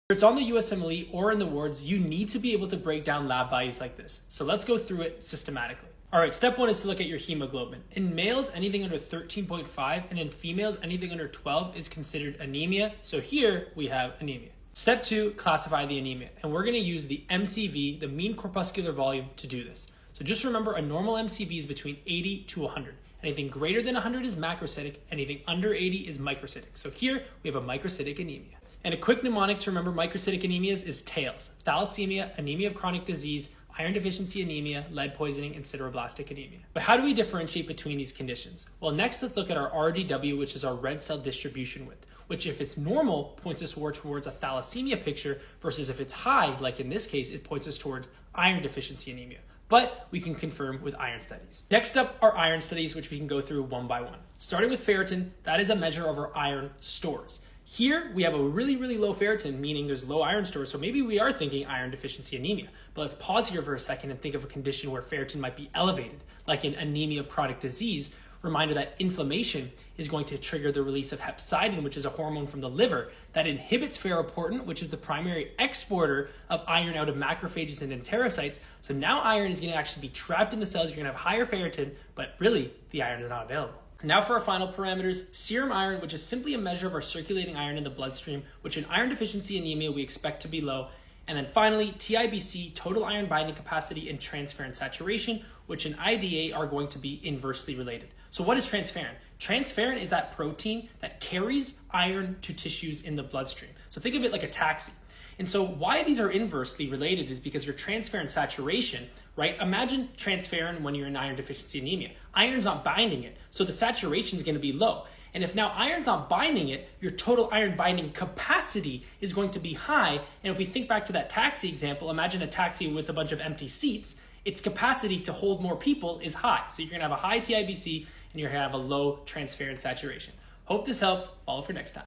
If it's on the USMLE or in the wards, you need to be able to break down lab values like this. So let's go through it systematically. All right, step one is to look at your hemoglobin. In males, anything under 13.5, and in females, anything under 12 is considered anemia. So here we have anemia. Step two, classify the anemia. And we're gonna use the MCV, the mean corpuscular volume, to do this. So just remember, a normal MCV is between 80 to 100. Anything greater than 100 is macrocytic, anything under 80 is microcytic. So here we have a microcytic anemia. And a quick mnemonic to remember microcytic anemias is TAILS: thalassemia, anemia of chronic disease, iron deficiency anemia, lead poisoning, and sideroblastic anemia. But how do we differentiate between these conditions? Well, next let's look at our RDW, which is our red cell distribution width, which if it's normal, points us more towards a thalassemia picture, versus if it's high, like in this case, it points us towards iron deficiency anemia. But we can confirm with iron studies. Next up are iron studies, which we can go through one by one. Starting with ferritin, that is a measure of our iron stores. Here we have a really low ferritin, meaning there's low iron stores, so maybe we are thinking iron deficiency anemia. But let's pause here for a second and think of a condition where ferritin might be elevated, like in anemia of chronic disease. Reminder that inflammation is going to trigger the release of hepcidin, which is a hormone from the liver that inhibits ferroportin, which is the primary exporter of iron out of macrophages and enterocytes. So now iron is going to actually be trapped in the cells. You're going to have higher ferritin, but really the iron is not available. Now for our final parameters, serum iron, which is simply a measure of our circulating iron in the bloodstream, which in iron deficiency anemia we expect to be low. And then finally, TIBC, total iron binding capacity, and transferrin saturation, which in IDA are going to be inversely related. So what is transferrin? Transferrin is that protein that carries iron to tissues in the bloodstream. So think of it like a taxi. And so why these are inversely related is because your transferrin saturation, right? Imagine transferrin when you're in iron deficiency anemia. Iron's not binding it, so the saturation is going to be low. And if now iron's not binding it, your total iron binding capacity is going to be high. And if we think back to that taxi example, imagine a taxi with a bunch of empty seats. Its capacity to hold more people is high. So you're going to have a high TIBC and you're going to have a low transferrin saturation. Hope this helps. Follow for next time.